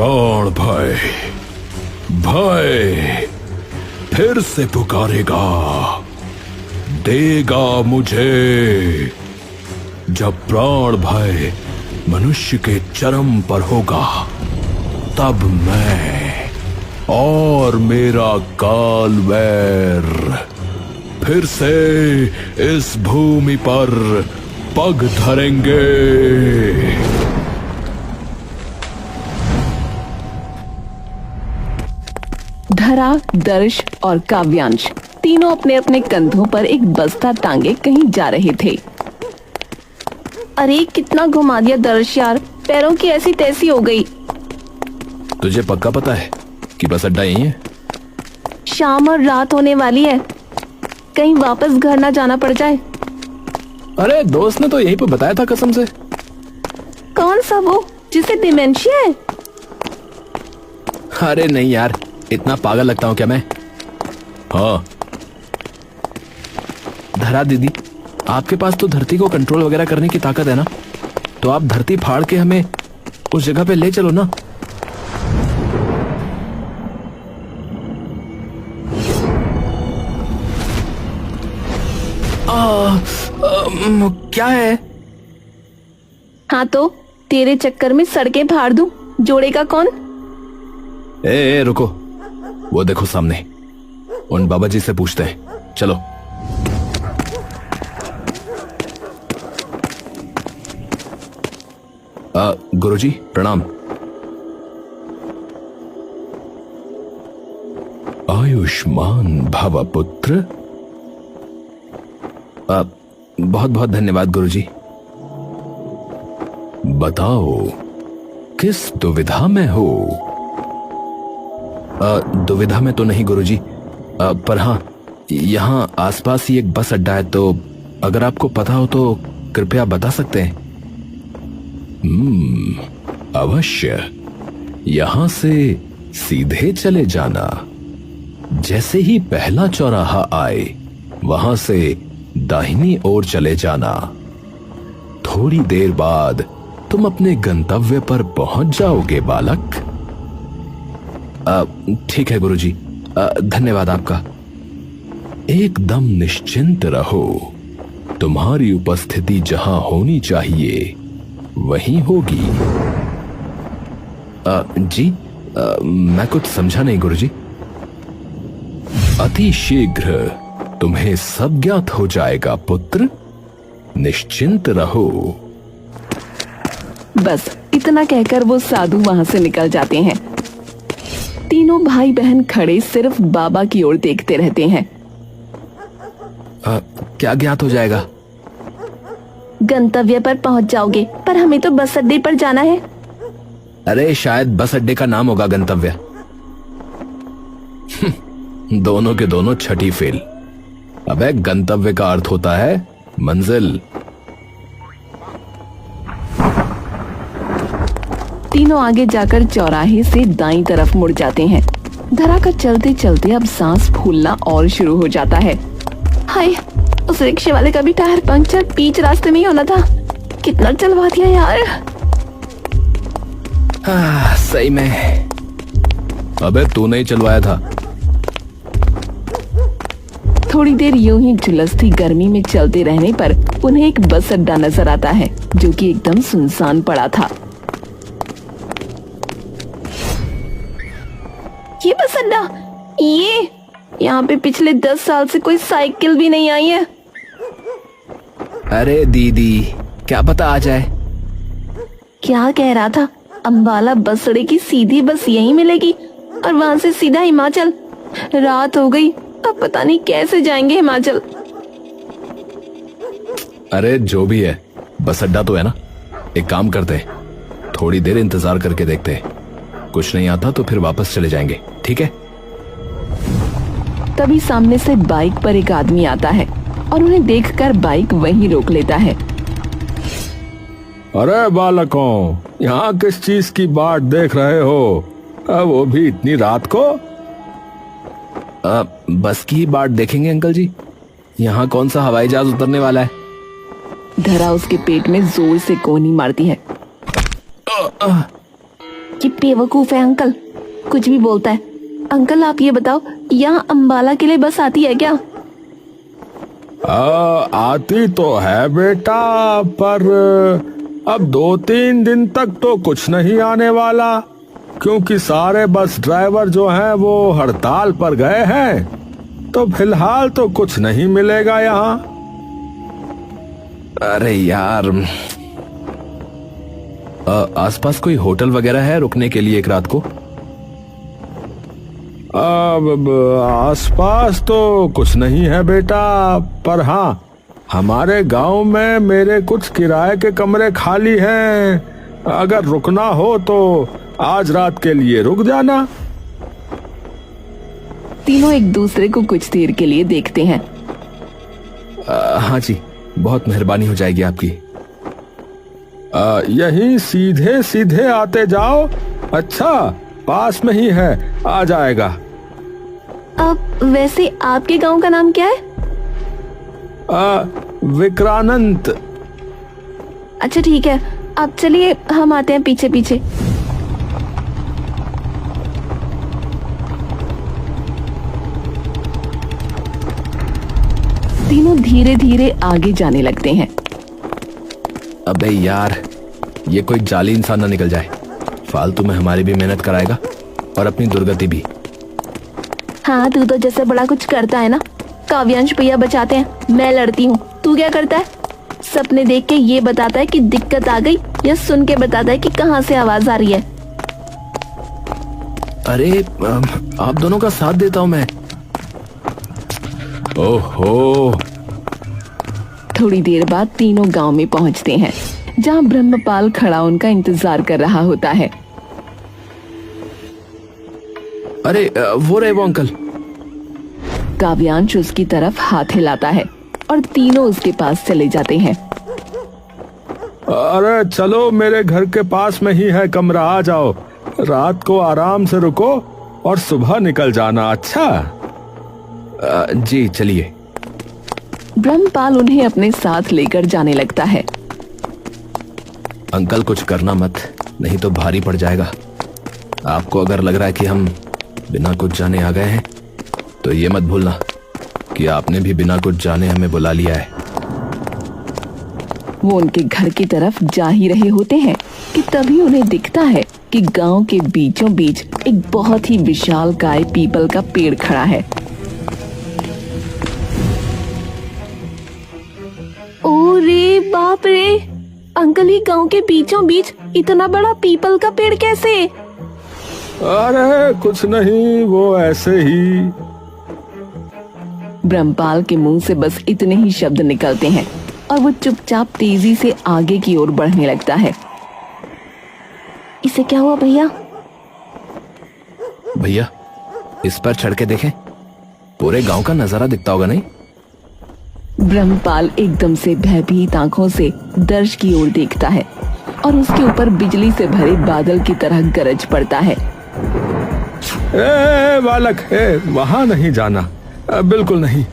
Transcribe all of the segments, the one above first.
प्राण भय भय फिर से पुकारेगा, देगा मुझे। जब प्राण भय मनुष्य के चरम पर होगा, तब मैं और मेरा कालवैर फिर से इस भूमि पर पग धरेंगे। धरा, दर्श और काव्यांश तीनों अपने अपने कंधों पर एक बस्ता टांगे कहीं जा रहे थे। अरे कितना घुमा दिया दर्श यार, पैरों की ऐसी तैसी हो गई। तुझे पक्का पता है कि बस अड्डा यही है? शाम और रात होने वाली है, कहीं वापस घर ना जाना पड़ जाए। अरे दोस्त ने तो यहीं पे बताया था कसम से। कौन सा, वो जिसे डिमेंशिया है? अरे नहीं यार, इतना पागल लगता हूँ क्या मैं? हाँ धरा दीदी, आपके पास तो धरती को कंट्रोल वगैरह करने की ताकत है ना, तो आप धरती फाड़ के हमें उस जगह पे ले चलो ना। क्या है? हाँ तो तेरे चक्कर में सड़कें फाड़ दूं, जोड़ेगा कौन? ए रुको, वो देखो सामने, उन बाबा जी से पूछते हैं, चलो। गुरुजी प्रणाम। आयुष्मान भव पुत्र। बहुत बहुत धन्यवाद गुरुजी। बताओ किस दुविधा में हो? दुविधा में तो नहीं गुरुजी, पर हाँ यहाँ आसपास ही एक बस अड्डा है, तो अगर आपको पता हो तो कृपया बता सकते हैं। अवश्य, यहां से सीधे चले जाना। जैसे ही पहला चौराहा आए, वहां से दाहिनी ओर चले जाना। थोड़ी देर बाद तुम अपने गंतव्य पर पहुंच जाओगे बालक। ठीक है गुरुजी, धन्यवाद आपका। एकदम निश्चिंत रहो, तुम्हारी उपस्थिति जहां होनी चाहिए वहीं होगी। जी, मैं कुछ समझा नहीं गुरुजी। अति शीघ्र तुम्हें सब ज्ञात हो जाएगा पुत्र, निश्चिंत रहो। बस इतना कहकर वो साधु वहां से निकल जाते हैं। तीनों भाई बहन खड़े सिर्फ बाबा की ओर देखते रहते हैं। क्या ज्ञात हो जाएगा? गंतव्य पर पहुंच जाओगे, पर हमें तो बस अड्डे पर जाना है। अरे शायद बस अड्डे का नाम होगा गंतव्य। दोनों के दोनों छठी फेल। अबे गंतव्य का अर्थ होता है मंजिल। तीनों आगे जाकर चौराहे से दाईं तरफ मुड़ जाते हैं। धरा का चलते चलते अब सांस फूलना और शुरू हो जाता है। हाय, उस रिक्शे वाले का भी टायर पंक्चर बीच रास्ते में ही होना था। कितना चलवा दिया यार। सही में। अबे तूने ही चलवाया था। थोड़ी देर यूं ही झुलसती गर्मी में चलते रहने पर उन्हें एक बस अड्डा नजर आता है, जो कि एकदम सुनसान पड़ा था। ये बस अड्डा, ये यहाँ पे पिछले 10 साल से कोई साइकिल भी नहीं आई है। अरे दीदी, क्या पता आ जाए। क्या कह रहा था? अंबाला बस अड्डे की सीधी बस यहीं मिलेगी और वहां से सीधा हिमाचल। रात हो गई, अब पता नहीं कैसे जाएंगे हिमाचल। अरे जो भी है, बस अड्डा तो है ना। एक काम करते हैं, थोड़ी देर इंतजार करके देखते हैं। कुछ नहीं आता तो फिर वापस चले जाएंगे, ठीक है? तभी सामने से बाइक पर एक आदमी आता है और उन्हें देखकर बाइक वहीं रोक लेता है। अरे बालकों, यहाँ किस चीज की बाट देख रहे हो? वो भी इतनी रात को? बस की ही बाट देखेंगे अंकल जी। यहाँ कौन सा हवाई जहाज उतरने वाला है? धरा उसके पेट में जोर से कोहनी मारती है। ये बेवकूफ है अंकल, कुछ भी बोलता है। अंकल आप ये बताओ, यहाँ अंबाला के लिए बस आती है क्या? आती तो है बेटा, पर अब 2-3 दिन तक तो कुछ नहीं आने वाला, क्योंकि सारे बस ड्राइवर जो हैं वो हड़ताल पर गए हैं। तो फिलहाल तो कुछ नहीं मिलेगा यहाँ। अरे यार, आसपास कोई होटल वगैरह है रुकने के लिए एक रात को? अब आसपास तो कुछ नहीं है बेटा, पर हाँ, हमारे गांव में मेरे कुछ किराए के कमरे खाली हैं। अगर रुकना हो तो आज रात के लिए रुक जाना। तीनों एक दूसरे को कुछ देर के लिए देखते हैं। हाँ जी, बहुत मेहरबानी हो जाएगी आपकी। यहीं सीधे सीधे आते जाओ। अच्छा, पास में ही है, आ जाएगा। अब वैसे आपके गांव का नाम क्या है? विक्रानंत। अच्छा ठीक है, आप चलिए, हम आते हैं पीछे पीछे। तीनों धीरे धीरे आगे जाने लगते हैं। अबे यार, ये कोई जाली इंसान ना निकल जाए, फालतू में हमारी भी मेहनत कराएगा और अपनी दुर्गति भी। हाँ, तू तो जैसे बड़ा कुछ करता है ना। काव्यांश भैया बचाते हैं, मैं लड़ती हूँ। तू क्या करता है? सपने देख के ये बताता है कि दिक्कत आ गई, या सुन के बताता है कि कहाँ से आवाज आ रही है? अरे आप दोनों का साथ देता हूँ मैं। ओहो। थोड़ी देर बाद तीनों गांव में पहुंचते हैं, जहां ब्रह्मपाल खड़ा उनका इंतजार कर रहा होता है। अरे वो रहे वो अंकल। काव्यांश उसकी तरफ हाथ हिलाता है और तीनों उसके पास चले जाते हैं। अरे चलो, मेरे घर के पास में ही है कमरा, आ जाओ। रात को आराम से रुको और सुबह निकल जाना। अच्छा? जी चलिए। ब्रह्मपाल उन्हें अपने साथ लेकर जाने लगता है। अंकल कुछ करना मत, नहीं तो भारी पड़ जाएगा। आपको अगर लग रहा है कि हम बिना कुछ जाने आ गए हैं, तो ये मत भूलना कि आपने भी बिना कुछ जाने हमें बुला लिया है। वो उनके घर की तरफ जा ही रहे होते हैं कि तभी उन्हें दिखता है कि गांव के बीचों बीच एक बहुत ही विशालकाय पीपल का पेड़ खड़ा है। ओरे बाप रे, अंकल, ये गांव के बीचों बीच इतना बड़ा पीपल का पेड़ कैसे? अरे कुछ नहीं, वो ऐसे ही। ब्रह्मपाल के मुंह से बस इतने ही शब्द निकलते हैं और वो चुपचाप तेजी से आगे की ओर बढ़ने लगता है। इसे क्या हुआ भैया? भैया, इस पर चढ़ के देखें, पूरे गांव का नजारा दिखता होगा नहीं? ब्रह्मपाल एकदम से भयभीत आंखों से दर्श की ओर देखता है और उसके ऊपर बिजली से भरे बादल की तरह गरज पड़ता है। बालक है, वहां नहीं जाना, बिल्कुल नहीं।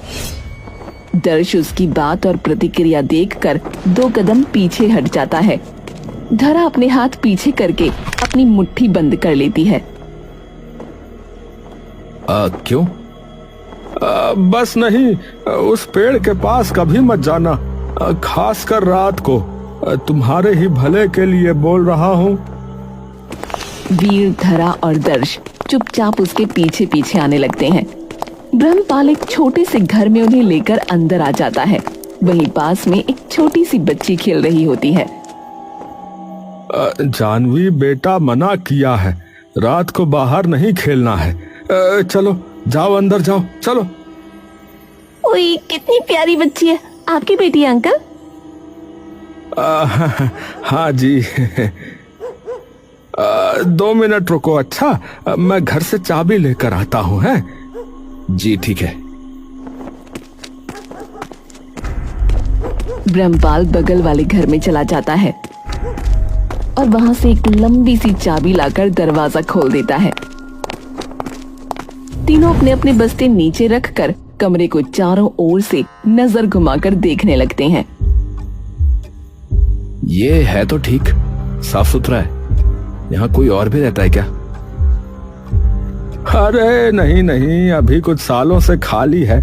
दर्श उसकी बात और प्रतिक्रिया देखकर 2 कदम पीछे हट जाता है। धरा अपने हाथ पीछे करके अपनी मुट्ठी बंद कर लेती है। क्यों? बस नहीं, उस पेड़ के पास कभी मत जाना, खासकर रात को। तुम्हारे ही भले के लिए बोल रहा हूँ। वीर, धरा और दर्श चुपचाप उसके पीछे पीछे आने लगते हैं। ब्रह्मपाल एक छोटे से घर में उन्हें लेकर अंदर आ जाता है। वहीं पास में एक छोटी सी बच्ची खेल रही होती है। जानवी बेटा, मना किया है, रात को बाहर नहीं खेलना है। चलो जाओ, अंदर जाओ, चलो। ओए, कितनी प्यारी बच्ची है। आपकी बेटी है अंकल? हाँ जी। 2 मिनट रुको। अच्छा, मैं घर से चाबी लेकर आता हूँ। है जी ठीक है। ब्रह्मपाल बगल वाले घर में चला जाता है और वहां से एक लंबी सी चाबी लाकर दरवाजा खोल देता है। तीनों अपने अपने बस्ते नीचे रखकर कमरे को चारों ओर से नजर घुमाकर देखने लगते हैं। ये है तो ठीक, साफ सुथरा है, यहाँ कोई और भी रहता है क्या? अरे नहीं नहीं, अभी कुछ सालों से खाली है,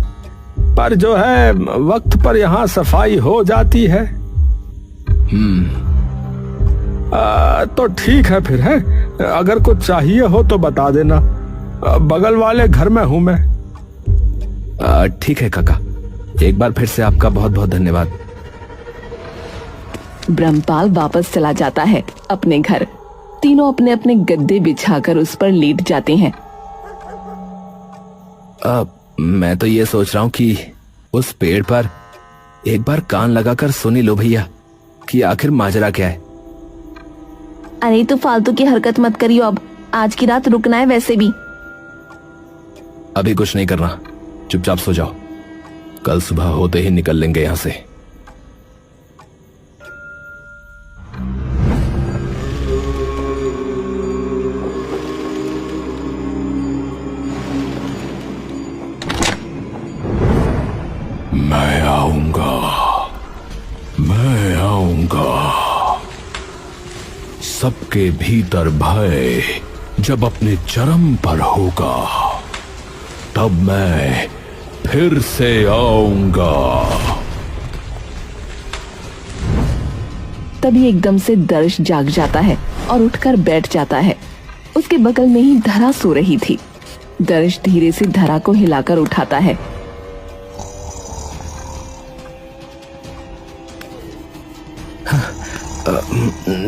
पर जो है वक्त पर यहाँ सफाई हो जाती है। तो ठीक है फिर है, अगर कुछ चाहिए हो तो बता देना, बगल वाले घर में हूं मैं। ठीक है काका, एक बार फिर से आपका बहुत बहुत धन्यवाद। ब्रह्मपाल वापस चला जाता है अपने घर। तीनों अपने अपने गद्दे बिछाकर उस पर लेट जाते हैं। मैं तो ये सोच रहा हूँ कि उस पेड़ पर एक बार कान लगाकर सुनी लो भैया कि आखिर माजरा क्या है। अरे तो फालतू की हरकत मत करियो, अब आज की रात रुकना है वैसे भी। अभी कुछ नहीं करना, चुपचाप सो जाओ, कल सुबह होते ही निकल लेंगे यहां से। मैं आऊंगा। सबके भीतर भय जब अपने चरम पर होगा, तब मैं फिर से आऊंगा। तभी एकदम से दर्श जाग जाता है और उठकर बैठ जाता है। उसके बगल में ही धरा सो रही थी। दर्श धीरे से धरा को हिलाकर उठाता है।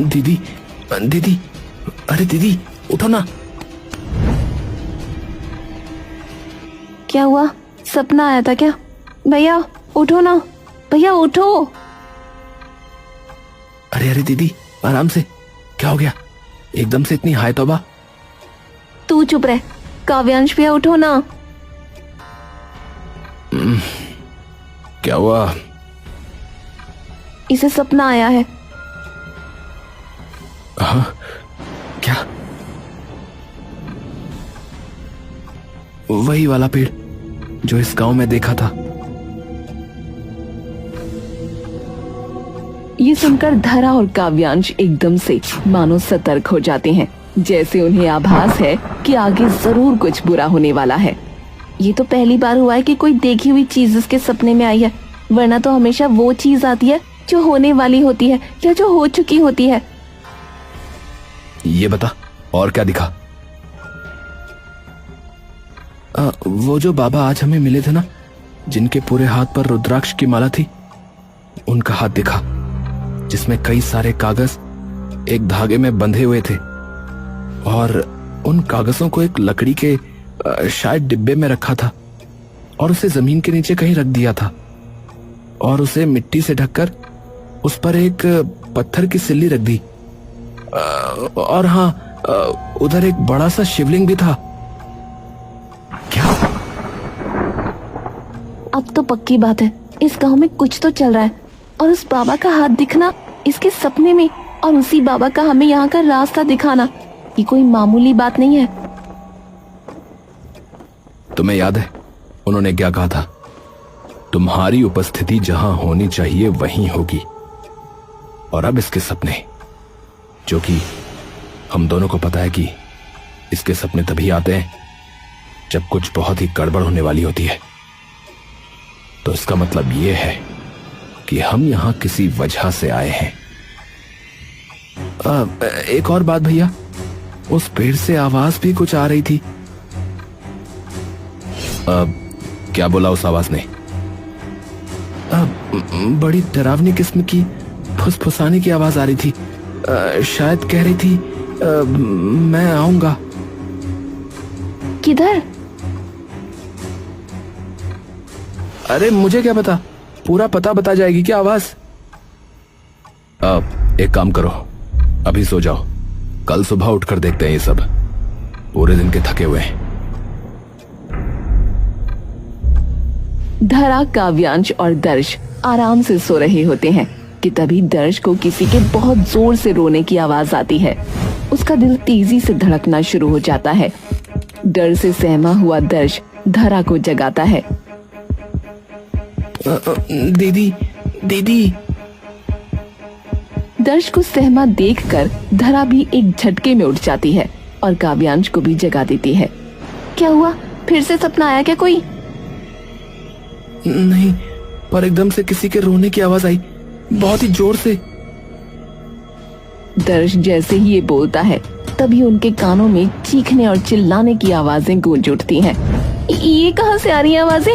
दीदी दीदी, अरे दीदी उठो ना। क्या हुआ, सपना आया था क्या? भैया उठो ना, भैया उठो। अरे अरे दीदी आराम से, क्या हो गया एकदम से इतनी हाय तौबा? तू चुप रह, काव्यांश भैया उठो ना। क्या हुआ? इसे सपना आया है। हाँ, क्या? वही वाला पेड़ जो इस गांव में देखा था। ये सुनकर धरा और काव्यांश एकदम से मानो सतर्क हो जाते हैं, जैसे उन्हें आभास है कि आगे जरूर कुछ बुरा होने वाला है। ये तो पहली बार हुआ है कि कोई देखी हुई चीज उसके सपने में आई है, वरना तो हमेशा वो चीज आती है जो होने वाली होती है या जो हो चुकी होती है। ये बता और क्या दिखा? वो जो बाबा आज हमें मिले थे ना, जिनके पूरे हाथ पर रुद्राक्ष की माला थी, उनका हाथ दिखा, जिसमें कई सारे कागज एक धागे में बंधे हुए थे, और उन कागजों को एक लकड़ी के शायद डिब्बे में रखा था और उसे जमीन के नीचे कहीं रख दिया था, और उसे मिट्टी से ढककर उस पर एक पत्थर की सिल्ली रख दी। और हाँ, उधर एक बड़ा सा शिवलिंग भी था। क्या? अब तो पक्की बात है, इस गांव में कुछ तो चल रहा है। और उस बाबा का हाथ दिखना इसके सपने में, और उसी बाबा का हमें यहाँ का रास्ता दिखाना, ये कोई मामूली बात नहीं है। तुम्हें याद है उन्होंने क्या कहा था? तुम्हारी उपस्थिति जहां होनी चाहिए वहीं होगी। और अब इसके सपने, जो कि हम दोनों को पता है कि इसके सपने तभी आते हैं जब कुछ बहुत ही गड़बड़ होने वाली होती है। तो इसका मतलब यह है कि हम यहां किसी वजह से आए हैं। एक और बात भैया, उस पेड़ से आवाज भी कुछ आ रही थी। क्या बोला उस आवाज ने? बड़ी डरावनी किस्म की फुसफुसाने की आवाज आ रही थी। शायद कह रही थी मैं आऊंगा। किधर? अरे मुझे क्या पता, पूरा पता बता जाएगी क्या आवाज? एक काम करो, अभी सो जाओ, कल सुबह उठकर देखते हैं। ये सब पूरे दिन के थके हुए हैं। धरा, काव्यांश और दर्श आराम से सो रहे होते हैं कि तभी दर्श को किसी के बहुत जोर से रोने की आवाज आती है। उसका दिल तेजी से धड़कना शुरू हो जाता है। डर से सहमा हुआ दर्श धरा को जगाता है। दीदी दीदी। दर्श को सहमा देखकर धरा भी एक झटके में उठ जाती है और काव्यांश को भी जगा देती है। क्या हुआ, फिर से सपना आया क्या कोई? नहीं, पर एकदम से किसी के रोने की आवाज आई, बहुत ही जोर से। दर्श जैसे ही ये बोलता है तभी उनके कानों में चीखने और चिल्लाने की आवाजें गूंज उठती हैं। ये कहां से आ रही है आवाजें?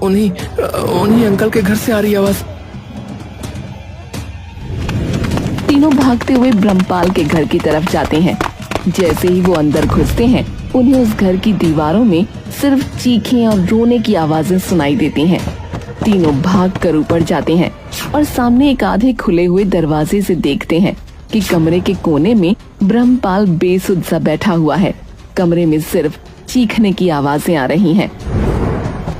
उन्हीं अंकल के घर से आ रही आवाज। तीनों भागते हुए ब्रह्मपाल के घर की तरफ जाते हैं। जैसे ही वो अंदर घुसते हैं उन्हें उस घर की दीवारों में सिर्फ चीखें और रोने की आवाजें सुनाई देती हैं। तीनों भागकर ऊपर जाते हैं और सामने एक आधे खुले हुए दरवाजे से देखते हैं कि कमरे के कोने में ब्रह्मपाल बेसुध सा बैठा हुआ है। कमरे में सिर्फ चीखने की आवाजें आ रही हैं।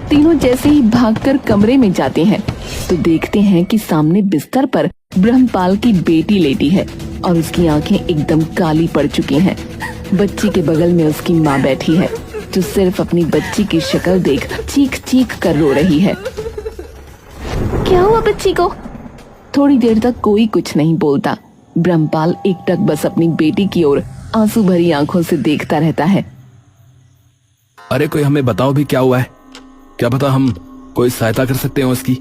तीनों जैसे ही भागकर कमरे में जाते हैं तो देखते हैं कि सामने बिस्तर पर ब्रह्मपाल की बेटी लेटी है और उसकी आंखें एकदम काली पड़ चुकी हैं। बच्ची के बगल में उसकी माँ बैठी है जो सिर्फ अपनी बच्ची की शक्ल देख चीख चीख कर रो रही है। क्या हुआ बच्ची को? थोड़ी देर तक कोई कुछ नहीं बोलता। ब्रह्मपाल एकटक बस अपनी बेटी की ओर आंसू भरी आंखों से देखता रहता है। अरे कोई हमें बताओ भी क्या हुआ है, क्या पता हम कोई सहायता कर सकते हैं उसकी।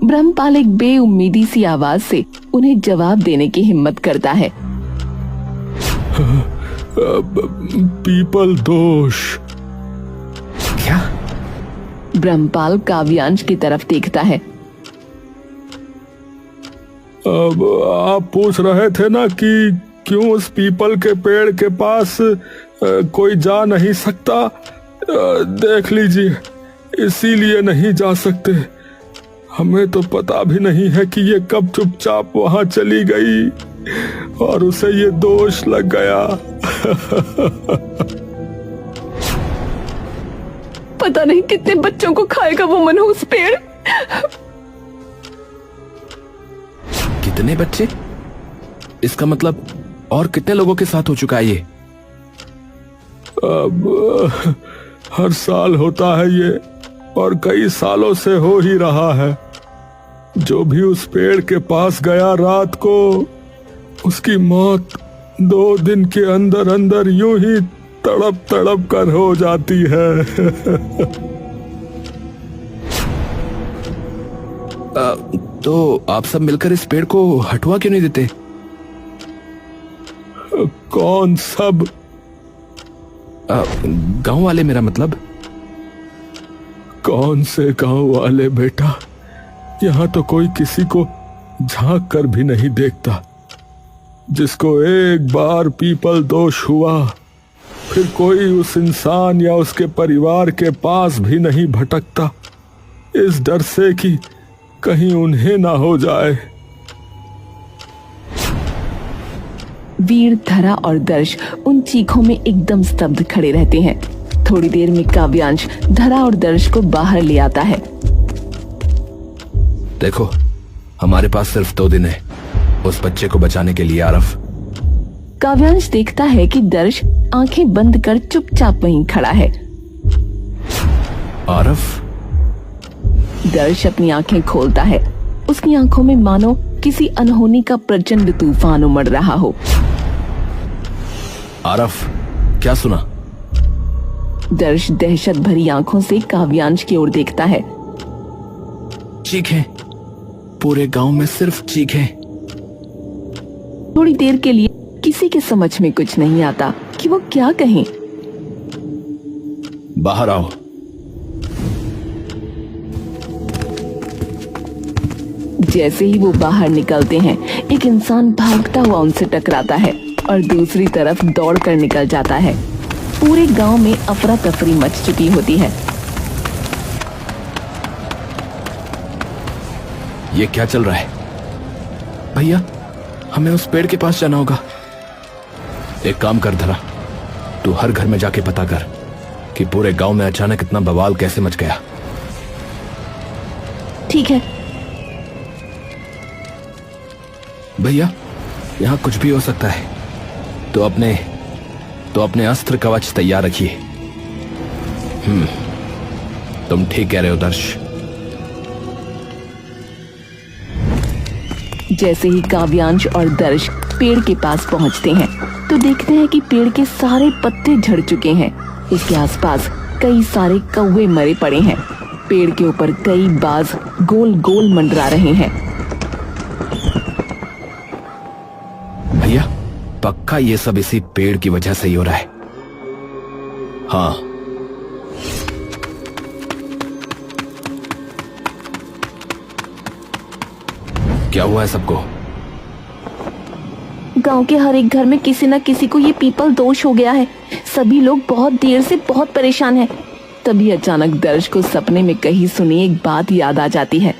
ब्रह्मपाल एक बेउम्मीदी सी आवाज से उन्हें जवाब देने की हिम्मत करता है। पीपल दोष। क्या? ब्रह्मपाल काव्यांश की तरफ देखता है। अब आप पूछ रहे थे ना कि क्यों उस पीपल के पेड़ के पास कोई जा नहीं सकता। देख लीजिए, इसीलिए नहीं जा सकते। हमें तो पता भी नहीं है कि ये कब चुपचाप वहां चली गई और उसे ये दोष लग गया। पता नहीं कितने बच्चों को खाएगा वो मनहूस पेड़। कितने बच्चे? इसका मतलब और कितने लोगों के साथ हो चुका है ये? अब हर साल होता है ये और कई सालों से हो ही रहा है। जो भी उस पेड़ के पास गया रात को, उसकी मौत 2 दिन के अंदर अंदर यूं ही तड़प तड़प कर हो जाती है। तो आप सब मिलकर इस पेड़ को हटवा क्यों नहीं देते? कौन सब? गांव वाले, मेरा मतलब। कौन से गांव वाले बेटा? यहाँ तो कोई किसी को झांक कर भी नहीं देखता। जिसको एक बार पीपल दोष हुआ, फिर कोई उस इंसान या उसके परिवार के पास भी नहीं भटकता, इस डर से कि कहीं उन्हें ना हो जाए। वीर, धरा और दर्श उन चीखों में एकदम स्तब्ध खड़े रहते हैं। थोड़ी देर में काव्यांश धरा और दर्श को बाहर ले आता है। देखो, हमारे पास सिर्फ 2 दिन है उस बच्चे को बचाने के लिए। आरफ। काव्यांश देखता है कि दर्श आंखें बंद कर चुपचाप वहीं खड़ा है। आरफ। दर्श अपनी आंखें खोलता है। उसकी आंखों में मानो किसी अनहोनी का प्रचंड तूफान उमड़ रहा हो। आरफ, क्या सुना? दर्श दहशत भरी आंखों से काव्यांश की ओर देखता है। चीखें, पूरे गांव में सिर्फ चीखें। थोड़ी देर के लिए किसी के समझ में कुछ नहीं आता कि वो क्या कहें। बाहर आओ। जैसे ही वो बाहर निकलते हैं, एक इंसान भागता हुआ उनसे टकराता है और दूसरी तरफ दौड़कर निकल जाता है। पूरे गांव में अफरा तफरी मच चुकी होती है। ये क्या चल रहा है? भैया, हमें उस पेड़ के पास जाना होगा। एक काम कर धरा, तू हर घर में जाके पता कर कि पूरे गांव में अचानक इतना बवाल कैसे मच गया। ठीक है। भैया, यहाँ कुछ भी हो सकता है, तो अपने अस्त्र कवच तैयार रखिए। तुम ठीक कह रहे हो दर्श। जैसे ही काव्यांश और दर्श पेड़ के पास पहुंचते हैं तो देखते हैं कि पेड़ के सारे पत्ते झड़ चुके हैं। इसके आसपास कई सारे कौवे मरे पड़े हैं। पेड़ के ऊपर कई बाज गोल गोल मंडरा रहे हैं। भैया, पक्का ये सब इसी पेड़ की वजह से ही हो रहा है। हाँ, क्या हुआ है सबको? गांव के हर एक घर में किसी न किसी को ये पीपल दोष हो गया है। सभी लोग बहुत देर से बहुत परेशान हैं। तभी अचानक दर्श को सपने में कहीं सुनी एक बात याद आ जाती है।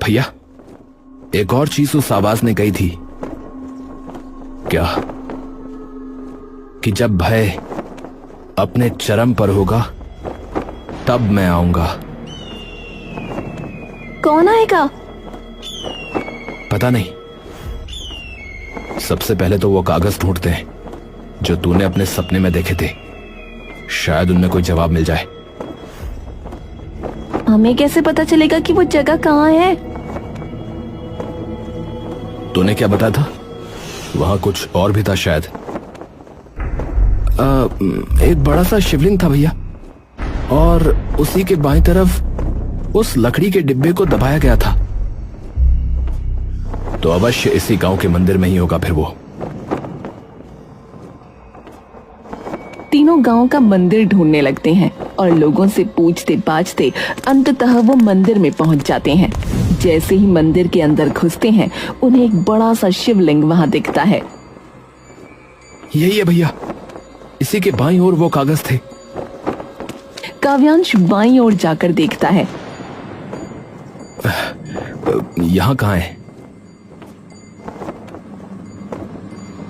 भैया, एक और चीज उस आवाज ने कही थी। क्या? कि जब भय अपने चरम पर होगा तब मैं आऊंगा। कौन आएगा? पता नहीं। सबसे पहले तो वो कागज ढूंढते हैं जो तूने अपने सपने में देखे थे। शायद उनमें कोई जवाब मिल जाए। हमें कैसे पता चलेगा कि वो जगह कहाँ है? तूने क्या बताया था? वहां कुछ और भी था शायद। एक बड़ा सा शिवलिंग था भैया, और उसी के बाईं तरफ उस लकड़ी के डिब्बे को दबाया गया था। तो अवश्य इसी गांव के मंदिर में ही होगा फिर वो। तीनों गांव का मंदिर ढूंढने लगते हैं और लोगों से पूछते पाछते अंततः वो मंदिर में पहुंच जाते हैं। जैसे ही मंदिर के अंदर घुसते हैं उन्हें एक बड़ा सा शिवलिंग वहां दिखता है। यही है भैया, इसी के बाईं ओर वो कागज थे। काव्यांश बाईं ओर जाकर देखता है। यहां कहां है?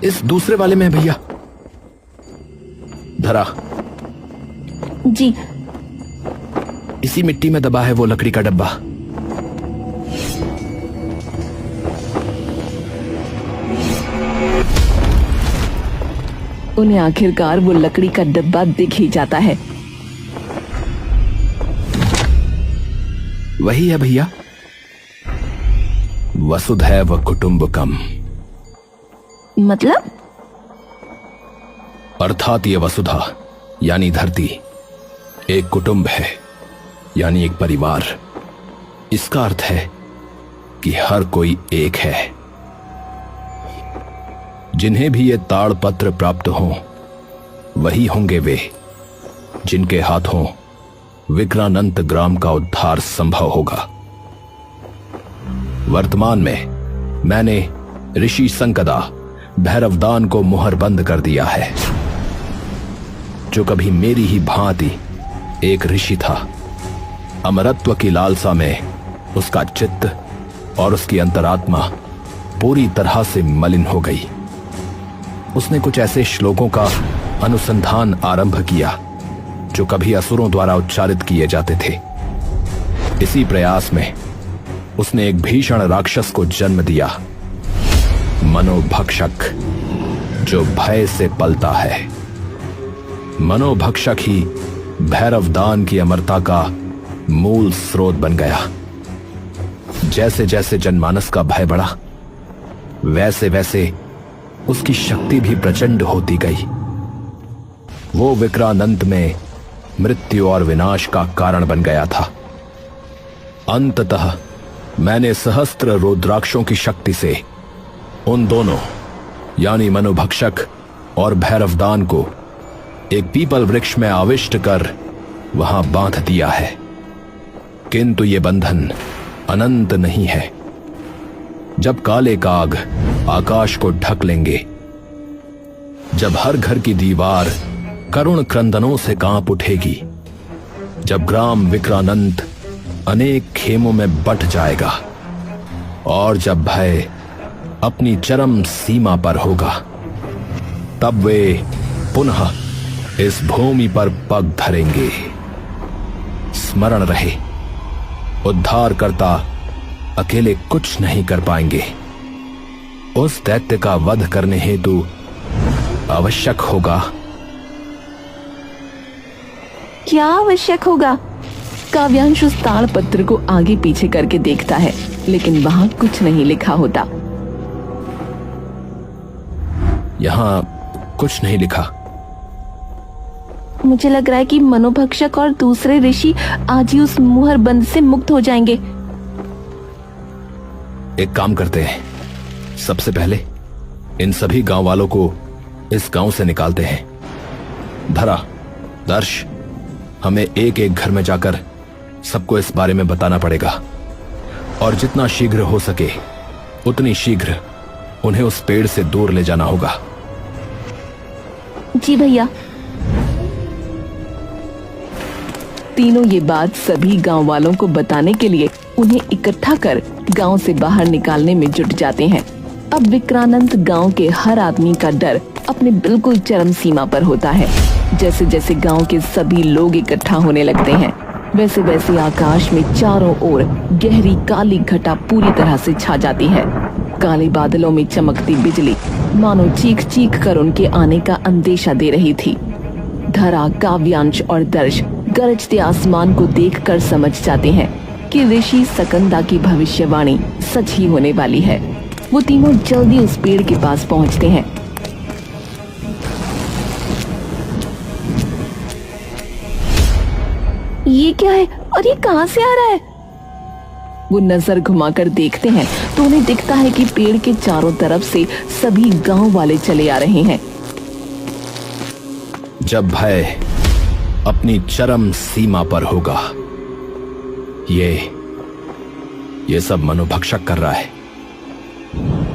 इस दूसरे वाले में है भैया। धरा। जी। इसी मिट्टी में दबा है वो लकड़ी का डब्बा। उन्हें आखिरकार वो लकड़ी का डब्बा दिख ही जाता है। वही है भैया, वसुधैव कुटुंबकम। मतलब? अर्थात ये वसुधा यानी धरती एक कुटुंब है, यानी एक परिवार। इसका अर्थ है कि हर कोई एक है। जिन्हें भी ये ताड़पत्र प्राप्त हो वही होंगे वे जिनके हाथों विक्रानंत ग्राम का उद्धार संभव होगा। वर्तमान में मैंने ऋषि संकदा भैरवदान को मुहरबंद कर दिया है, जो कभी मेरी ही भांति एक ऋषि था। अमरत्व की लालसा में उसका चित्त और उसकी अंतरात्मा पूरी तरह से मलिन हो गई। उसने कुछ ऐसे श्लोकों का अनुसंधान आरंभ किया जो कभी असुरों द्वारा उच्चारित किए जाते थे। इसी प्रयास में उसने एक भीषण राक्षस को जन्म दिया, मनोभक्षक, जो भय से पलता है। मनोभक्षक ही भैरवदान की अमरता का मूल स्रोत बन गया। जैसे जैसे जनमानस का भय बढ़ा, वैसे वैसे उसकी शक्ति भी प्रचंड होती गई। वो विक्रानंत में मृत्यु और विनाश का कारण बन गया था। अंततः मैंने सहस्त्र रुद्राक्षों की शक्ति से उन दोनों यानी मनोभक्षक और भैरवदान को एक पीपल वृक्ष में आविष्ट कर वहां बांध दिया है। किंतु ये बंधन अनंत नहीं है। जब काले काग आकाश को ढक लेंगे, जब हर घर की दीवार करुण क्रंदनों से कांप उठेगी, जब ग्राम विक्रानंत अनेक खेमों में बंट जाएगा और जब भय अपनी चरम सीमा पर होगा, तब वे पुनः इस भूमि पर पग धरेंगे। स्मरण रहे, उद्धारकर्ता अकेले कुछ नहीं कर पाएंगे। उस दैत्य का वध करने हेतु आवश्यक होगा। क्या आवश्यक होगा? काव्यांश उस ताड़पत्र को आगे पीछे करके देखता है, लेकिन वहाँ कुछ नहीं लिखा होता। यहाँ कुछ नहीं लिखा। मुझे लग रहा है कि मनोभक्षक और दूसरे ऋषि आज ही उस मुहर बंद से मुक्त हो जाएंगे। एक काम करते हैं, सबसे पहले इन सभी गांव वालों को इस गांव से निकालते हैं। धरा, दर्श, हमें एक एक घर में जाकर सबको इस बारे में बताना पड़ेगा और जितना शीघ्र हो सके उतनी शीघ्र उन्हें उस पेड़ से दूर ले जाना होगा। जी भैया। तीनों ये बात सभी गांव वालों को बताने के लिए उन्हें इकट्ठा कर गांव से बाहर निकालने में जुट जाते हैं। अब विक्रानंद गांव के हर आदमी का डर अपने बिल्कुल चरम सीमा पर होता है। जैसे जैसे गांव के सभी लोग इकट्ठा होने लगते हैं, वैसे वैसे आकाश में चारों ओर गहरी काली घटा पूरी तरह से छा जाती है। काले बादलों में चमकती बिजली मानो चीख चीख कर उनके आने का अंदेशा दे रही थी। धरा, काव्यांश और दर्श गरजते आसमान को देखकर समझ जाते हैं कि ऋषि सकंदा की भविष्यवाणी सच ही होने वाली है। वो तीनों जल्दी उस पेड़ के पास पहुंचते हैं। ये क्या है और ये कहां से आ रहा है? वो नजर घुमाकर देखते हैं तो उन्हें दिखता है कि पेड़ के चारों तरफ से सभी गांव वाले चले आ रहे हैं। जब भय अपनी चरम सीमा पर होगा, ये सब मनोभक्षक कर रहा है।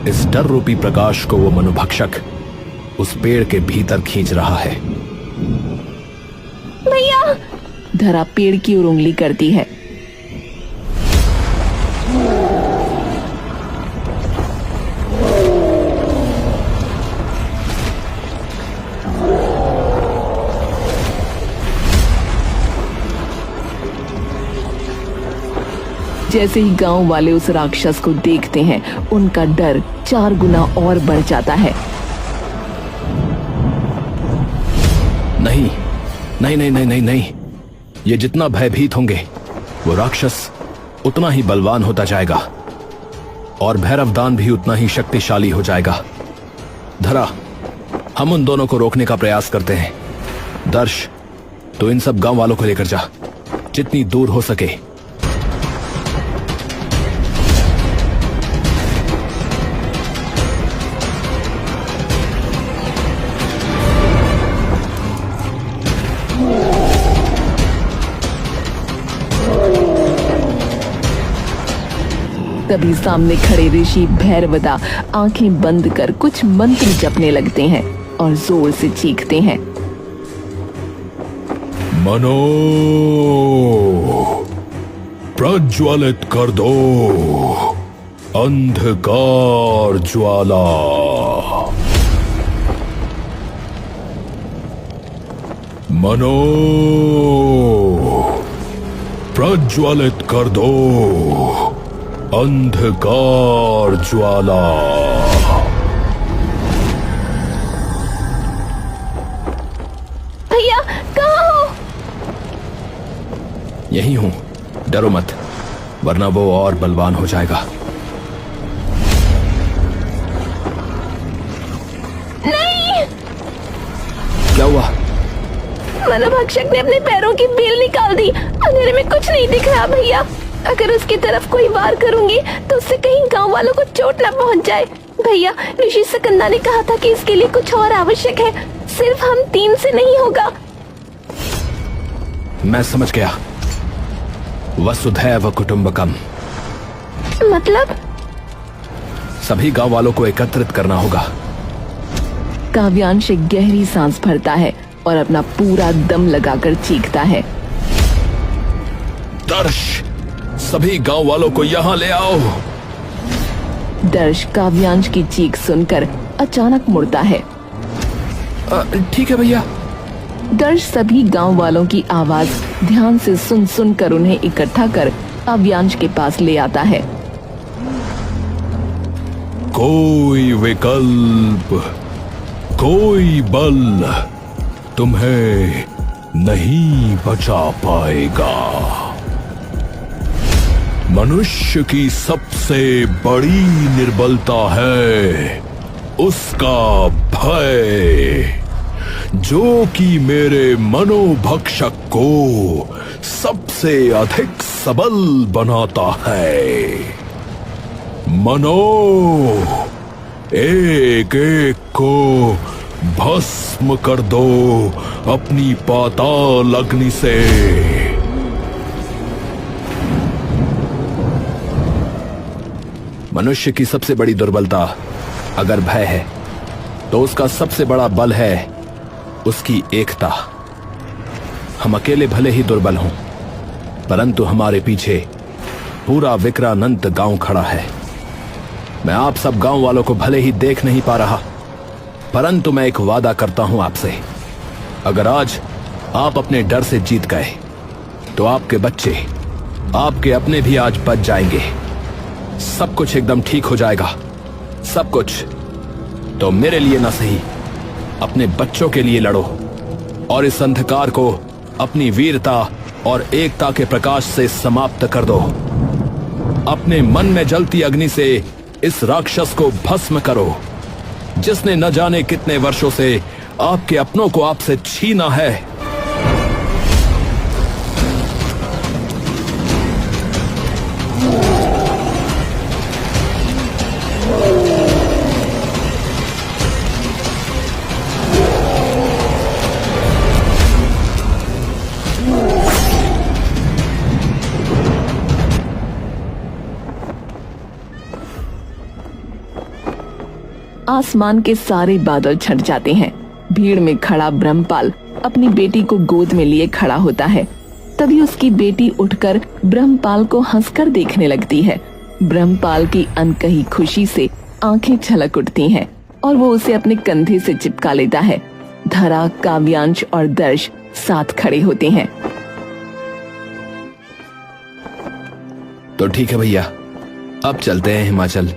इस डर रूपी प्रकाश को वो मनोभक्षक उस पेड़ के भीतर खींच रहा है। भैया! धरा पेड़ की ओर उंगली करती है। जैसे ही गांव वाले उस राक्षस को देखते हैं, उनका डर 4 गुना और बढ़ जाता है। नहीं नहीं नहीं नहीं नहीं नहीं, ये जितना भयभीत होंगे वो राक्षस उतना ही बलवान होता जाएगा और भैरवदान भी उतना ही शक्तिशाली हो जाएगा। धरा, हम उन दोनों को रोकने का प्रयास करते हैं। दर्श, तो इन सब गांव वालों को लेकर जा, जितनी दूर हो सके। तभी सामने खड़े ऋषि भैरवदा आंखें बंद कर कुछ मंत्र जपने लगते हैं और जोर से चीखते हैं। मनो प्रज्वलित कर दो अंधकार ज्वाला। मनो प्रज्वलित कर दो अंधकार ज्वाला। भैया, कहाँ हो? यही हूं, डरो मत, वरना वो और बलवान हो जाएगा। नहीं! क्या हुआ? मनोभक्षक ने अपने पैरों की बेल निकाल दी। अंधेरे में कुछ नहीं दिख रहा भैया। अगर उसकी तरफ कोई वार करूंगी तो उससे कहीं गांव वालों को चोट न पहुंच जाए। भैया, ऋषि सकंदा ने कहा था कि इसके लिए कुछ और आवश्यक है, सिर्फ हम 3 से नहीं होगा। मैं समझ गया, वसुधैव कुटुंबकम। मतलब? सभी गांव वालों को एकत्रित करना होगा। काव्यांश एक गहरी सांस भरता है और अपना पूरा दम लगाकर चीखता है। दर्श, सभी गांव वालों को यहाँ ले आओ। दर्श काव्यांश की चीख सुनकर अचानक मुड़ता है। ठीक है भैया। दर्श सभी गांव वालों की आवाज ध्यान से सुन सुन कर उन्हें इकट्ठा कर काव्यांश के पास ले आता है। कोई विकल्प, कोई बल तुम्हें नहीं बचा पाएगा। मनुष्य की सबसे बड़ी निर्बलता है उसका भय, जो कि मेरे मनोभक्षक को सबसे अधिक सबल बनाता है। मनो, एक एक को भस्म कर दो अपनी पाताल अग्नि से। मनुष्य की सबसे बड़ी दुर्बलता अगर भय है तो उसका सबसे बड़ा बल है उसकी एकता। हम अकेले भले ही दुर्बल हों, परंतु हमारे पीछे पूरा विक्रानंत गांव खड़ा है। मैं आप सब गांव वालों को भले ही देख नहीं पा रहा, परंतु मैं एक वादा करता हूं आपसे, अगर आज आप अपने डर से जीत गए तो आपके बच्चे, आपके अपने भी आज बच जाएंगे। सब कुछ एकदम ठीक हो जाएगा, सब कुछ। तो मेरे लिए ना सही, अपने बच्चों के लिए लड़ो और इस अंधकार को अपनी वीरता और एकता के प्रकाश से समाप्त कर दो। अपने मन में जलती अग्नि से इस राक्षस को भस्म करो, जिसने न जाने कितने वर्षों से आपके अपनों को आपसे छीना है। आसमान के सारे बादल छट जाते हैं। भीड़ में खड़ा ब्रह्मपाल अपनी बेटी को गोद में लिए खड़ा होता है। तभी उसकी बेटी उठकर ब्रह्मपाल को हंसकर देखने लगती है। ब्रह्मपाल की अनकही खुशी से आंखें छलक उठती हैं और वो उसे अपने कंधे से चिपका लेता है। धरा, काव्यांश और दर्श साथ खड़े होते हैं। तो ठीक है भैया, अब चलते हैं हिमाचल।